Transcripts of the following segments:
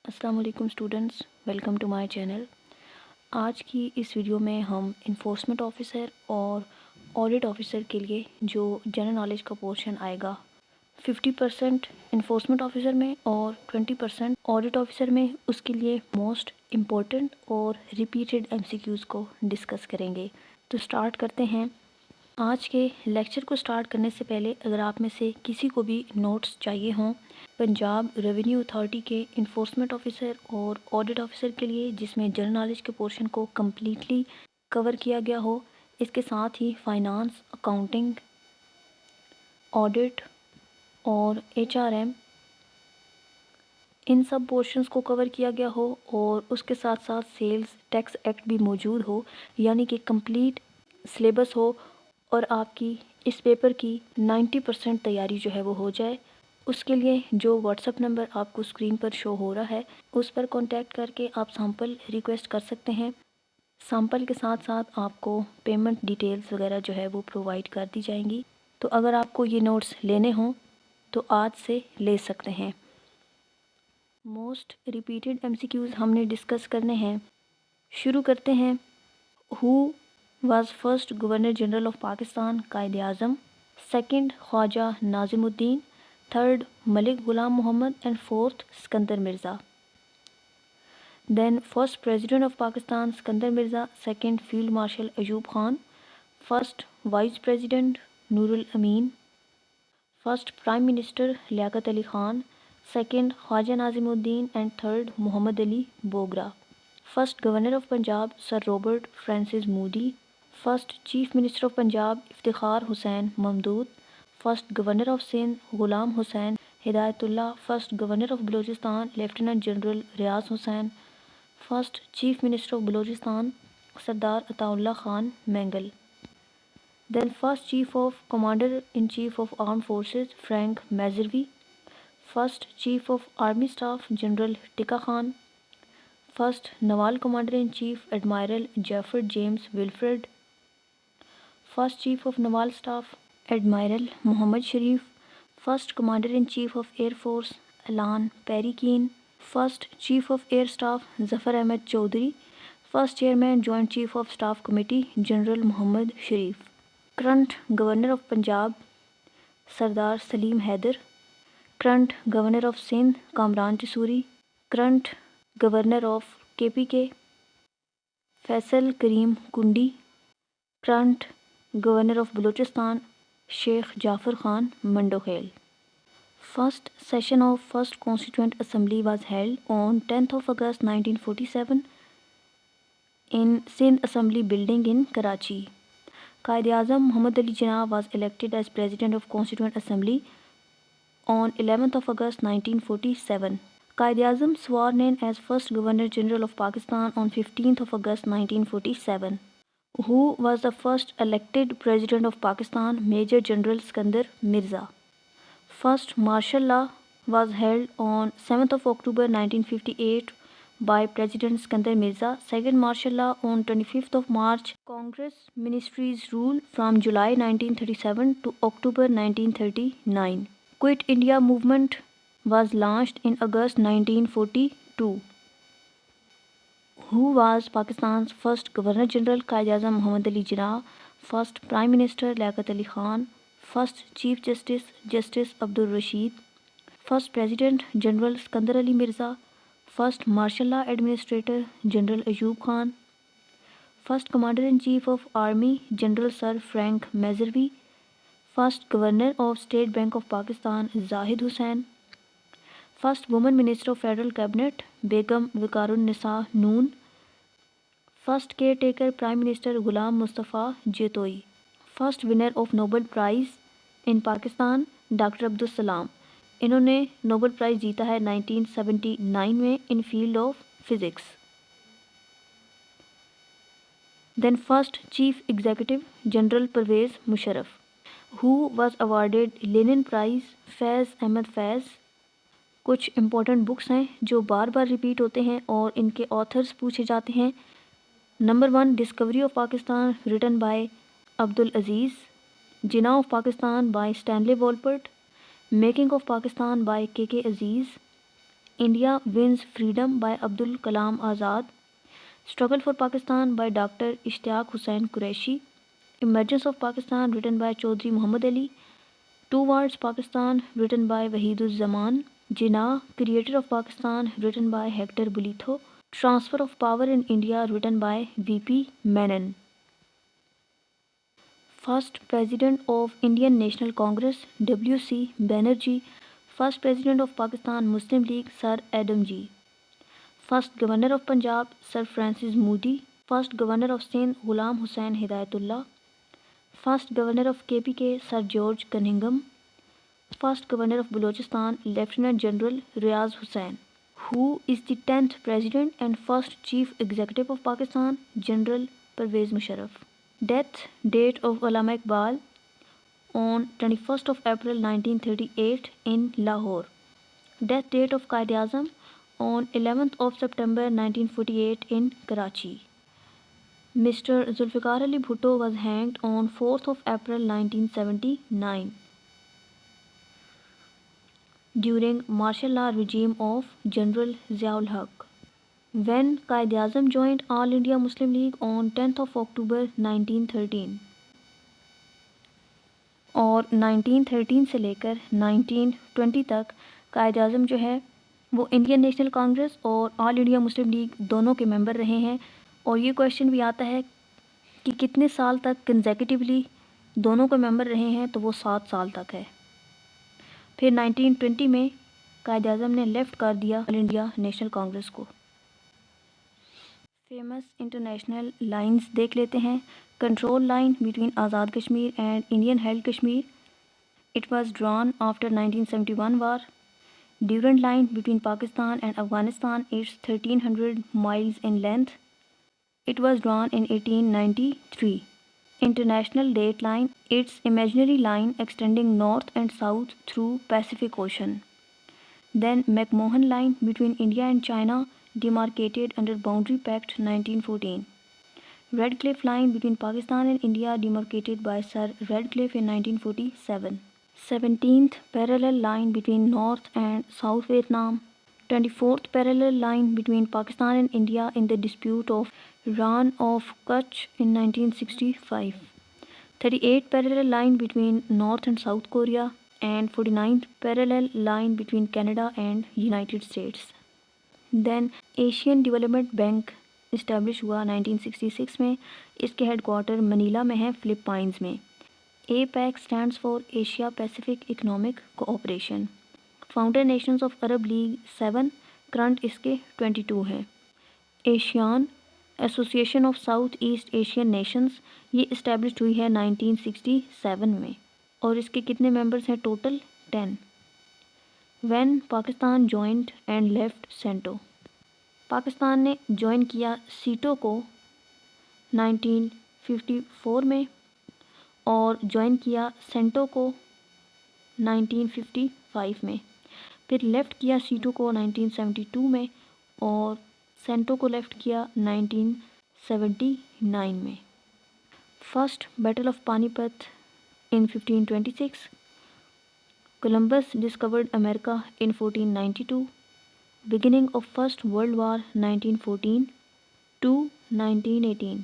अस्सलाम वालेकुम students, welcome to my channel. आज की इस वीडियो में हम इन्फोर्समेंट ऑफिसर और ऑडिट ऑफिसर के लिए जो जनरल नॉलेज का पोर्शन आएगा 50% इन्फोर्समेंट ऑफिसर में और 20% ऑडिट ऑफिसर में, उसके लिए मोस्ट इम्पोर्टेंट और रिपीटेड एमसीक्यूज़ को डिस्कस करेंगे। तो स्टार्ट करते हैं। आज के लेक्चर को स्टार्ट करने से पहले अगर आप में से किसी को भी नोट्स चाहिए हों पंजाब रेवेन्यू अथॉरिटी के इन्फोर्समेंट ऑफिसर और ऑडिट ऑफिसर के लिए, जिसमें जनरल नॉलेज के पोर्शन को कम्प्लीटली कवर किया गया हो, इसके साथ ही फाइनेंस, अकाउंटिंग, ऑडिट और एचआरएम, इन सब पोर्शंस को कवर किया गया हो और उसके साथ साथ सेल्स टैक्स एक्ट भी मौजूद हो, यानी कि कंप्लीट सिलेबस हो और आपकी इस पेपर की 90% तैयारी जो है वो हो जाए, उसके लिए जो व्हाट्सएप नंबर आपको स्क्रीन पर शो हो रहा है उस पर कांटेक्ट करके आप सैम्पल रिक्वेस्ट कर सकते हैं। सैम्पल के साथ साथ आपको पेमेंट डिटेल्स वगैरह जो है वो प्रोवाइड कर दी जाएंगी। तो अगर आपको ये नोट्स लेने हों तो आज से ले सकते हैं। मोस्ट रिपीटेड एमसीक्यूज़ हमने डिस्कस करने हैं। शुरू करते हैं। Who was first governor general of Pakistan? Quaid Azam. Second Khawaja Nazimuddin. Third Malik Ghulam Muhammad and fourth Sikandar Mirza. Then first president of Pakistan Sikandar Mirza. Second field marshal Ayub Khan. First vice president Nurul Amin. First prime minister Liaquat Ali Khan. Second Khawaja Nazimuddin and third Muhammad Ali Bogra. First governor of Punjab sir Robert Francis Moody. First chief minister of Punjab Iftikhar Hussain Mahmood. First governor of Sindh Ghulam Hussain Hidayatullah. First governor of Balochistan lieutenant general Riaz Hussain. First chief minister of Balochistan Sardar Ataullah Khan Mengal. Then first chief of commander in chief of arm forces Frank Messervy. First chief of army staff general Tikka Khan. First naval commander in chief admiral Jefford James Wilfred. First chief of naval staff admiral Mohammad Sharif. First commander in chief of air force Allan Perry Keene. First chief of air staff Zafar Ahmed Chaudhry. First chairman joint chief of staff committee general Mohammad Sharif. Current governor of Punjab Sardar Saleem Haider. Current governor of Sindh Kamran Tessori. Current governor of KPK Faisal Karim Kundi. Current governor of Balochistan Sheikh Jaffar Khan Mandokhel. First session of first constituent assembly was held on 10th of August 1947 in Sindh Assembly Building in Karachi. Quaid-e-Azam Muhammad Ali Jinnah was elected as President of Constituent Assembly on 11th of August 1947. Quaid-e-Azam sworn in as first Governor General of Pakistan on 15th of August 1947. Who was the first elected President of Pakistan? Major General Sikandar Mirza. First martial law was held on 7th of October 1958 by President Sikandar Mirza. Second martial law on 25th of March. Congress ministries rule from July 1937 to October 1939. Quit India movement was launched in August 1942. Who was Pakistan's first Governor General? Quaid-e-Azam Muhammad Ali Jinnah. First Prime Minister Liaquat Ali Khan. First Chief Justice Justice Abdul Rashid. First President General Sikandar Ali Mirza. First Martial Law Administrator General Ayub Khan. First Commander-in-Chief of Army General Sir Frank Meserve. First Governor of State Bank of Pakistan Zahid Hussain. First Woman Minister of Federal Cabinet Begum Vikarun Nisa Noon. First Caretaker Prime Minister Ghulam Mustafa Jetoi. First winner of Nobel prize in Pakistan doctor Abdul Salam. इन्होंने Nobel prize जीता है 1979 में in field of physics. Then first chief executive general Pervez Musharraf. Who was awarded Lenin prize? Faiz Ahmed Faiz. कुछ important books हैं जो बार बार repeat होते हैं और इनके ऑथर्स पूछे जाते हैं। Number 1 discovery of Pakistan written by Abdul Aziz. Jinnah of Pakistan by Stanley Wolpert. Making of Pakistan by KK Aziz. India Wins Freedom by Abdul Kalam Azad. Struggle for Pakistan by Dr. Ishtiyaq Hussain Qureshi. Emergence of Pakistan written by Chaudhry Muhammad Ali. Towards Pakistan written by Wahiduz Zaman. Jinnah, Creator of Pakistan written by Hector Bolitho. Transfer of Power in India written by V.P. Menon. First President of Indian National Congress W.C. Banerjee. First President of Pakistan Muslim League Sir Adam G. First Governor of Punjab Sir Francis Moody. First Governor of Sindh Ghulam Hussain Hidayatullah. First Governor of KPK Sir George Cunningham. First Governor of Balochistan Lieutenant General Riaz Hussain. Who is the 10th President and first Chief Executive of Pakistan? General Pervez Musharraf. Death date of Allama Iqbal on 21st of April 1938 in Lahore. Death date of Quaid-e-Azam on 11th of September 1948 in Karachi. Mr. Zulfikar Ali Bhutto was hanged on 4th of April 1979 during martial law regime of General Ziaul Haq. When Quaid-e-Azam joined All India Muslim League on 10th of October 1913 और 1913 से लेकर 1920 तक कायद-ए-आज़म जो है वो Indian national Congress और all India Muslim league दोनों के मेंबर रहे हैं। और ये क्वेश्चन भी आता है कि कितने साल तक कंसेक्यूटिवली दोनों के मेंबर रहे हैं, तो वो 7 साल तक है। फिर 1920 में कायद-ए-आज़म ने लेफ़्ट कर दिया ऑल इंडिया नेशनल कांग्रेस को। फेमस इंटरनेशनल लाइंस देख लेते हैं। Control line between Azad Kashmir and Indian held Kashmir, it was drawn after 1971 war. Durand line between Pakistan and Afghanistan, it's 1300 miles in length, it was drawn in 1893। International date line, it's imaginary line extending north and south through Pacific Ocean. Then McMahon Line between India and China, demarcated under Boundary Pact 1914. Redcliffe Line between Pakistan and India, demarcated by Sir Redcliffe in 1947. 17th parallel line between North and South Vietnam. 24th parallel line between Pakistan and India in the dispute of Rann of Kutch in 1965. 38th parallel line between North and South Korea. And 49th parallel line between Canada and United States. Then Asian development bank establish हुआ 1966 में। इसके headquarter Manila में है, Philippines में। APEC stands for Asia Pacific economic cooperation. Founder nations of Arab League 7, current इसके 22 हैं। ASEAN association of South East Asian nations, ये establish हुई है 1967 में और इसके कितने मेंबर्स हैं total? 10। When Pakistan joined and left CENTO, Pakistan ने ज्वाइन किया सीटो को 1954 में और ज्वाइन किया सेंटो को 1955 में। फिर लेफ़्ट किया सीटो को 1972 में और सेंटो को लेफ़्ट किया 1979 में। First battle of Panipat in 1526, Columbus discovered America in 1492, beginning of First World War 1914 to 1918.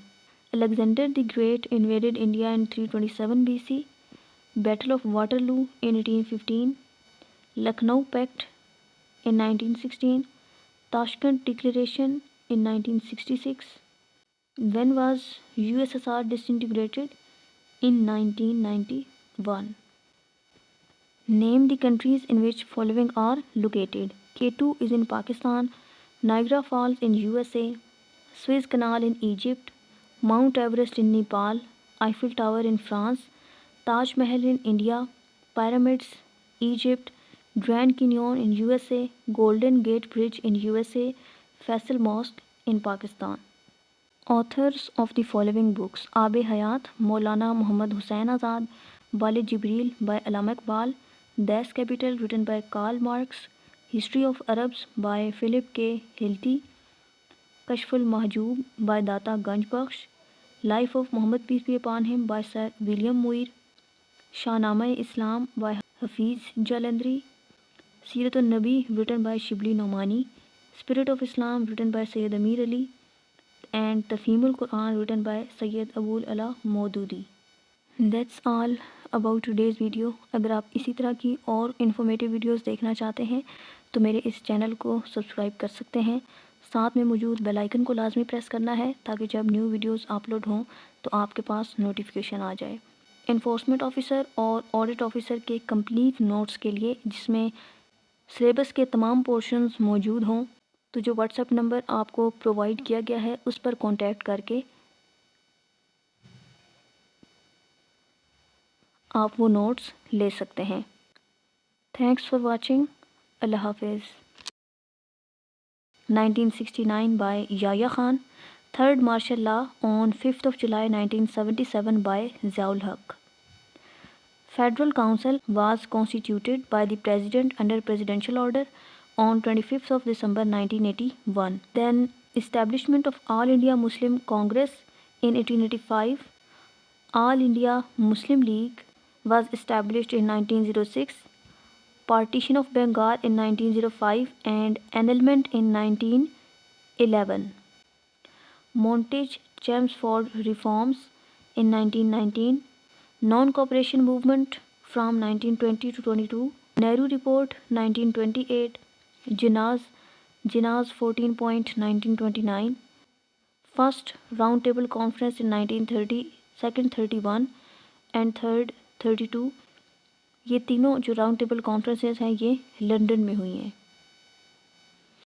Alexander the Great invaded India in 327 BC, Battle of Waterloo in 1815, Lucknow Pact in 1916, Tashkent Declaration in 1966. When was USSR disintegrated? In 1991. Name the countries in which following are located. K2 is in Pakistan, Niagara Falls in USA, Suez Canal in Egypt, Mount Everest in Nepal, Eiffel Tower in France, Taj Mahal in India, Pyramids, Egypt, Grand Canyon in USA, Golden Gate Bridge in USA, Faisal Mosque in Pakistan. Authors of the following books: Aab Hayat, Maulana Muhammad Hussain Azad, Walid Jibril by Allama Iqbal, Das Kapital written by Karl Marx, History of Arabs by Philip K. Hilty, Kashful Mahjoob by Data Ganjbakhsh, Life of Muhammad peace be upon him by Sir William Muir, Shahnama-e-Islam by Hafiz Jalandhari, सीरत नबी written by Shibli Nomani, Spirit of Islam written by Sayyid Amir Ali, and Tafhimul Quran written by Sayyid Abul Ala Maududi. That's all about today's video. अगर आप इसी तरह की और informative videos देखना चाहते हैं तो मेरे इस चैनल को सब्सक्राइब कर सकते हैं। साथ में मौजूद बेल आइकन को लाजमी प्रेस करना है ताकि जब न्यू वीडियोस अपलोड हों तो आपके पास नोटिफिकेशन आ जाए। इन्फोर्समेंट ऑफिसर और ऑडिट ऑफिसर के कंप्लीट नोट्स के लिए जिसमें सिलेबस के तमाम पोर्शंस मौजूद हों तो जो व्हाट्सएप नंबर आपको प्रोवाइड किया गया है उस पर कॉन्टैक्ट करके आप वो नोट्स ले सकते हैं। Thanks for watching. अल्लाह हाफिज़। 1969 by Yahya Khan, Third Martial Law on 5th of July 1977 by Ziaul Haq. Federal Council was constituted by the President under Presidential Order on 25th of December 1981. Then establishment of All India Muslim Congress in 1885. All India Muslim League was established in 1906. Partition of Bengal in 1905 and annulment in 1911. Montage-Chelmsford reforms in 1919. Non-cooperation movement from 1920 to 22. Nehru Report 1928. Jinnah's 14 point 1929. First Roundtable Conference in 1930, second 31 and third 32. ये तीनों जो round table conferences हैं ये London में हुई हैं।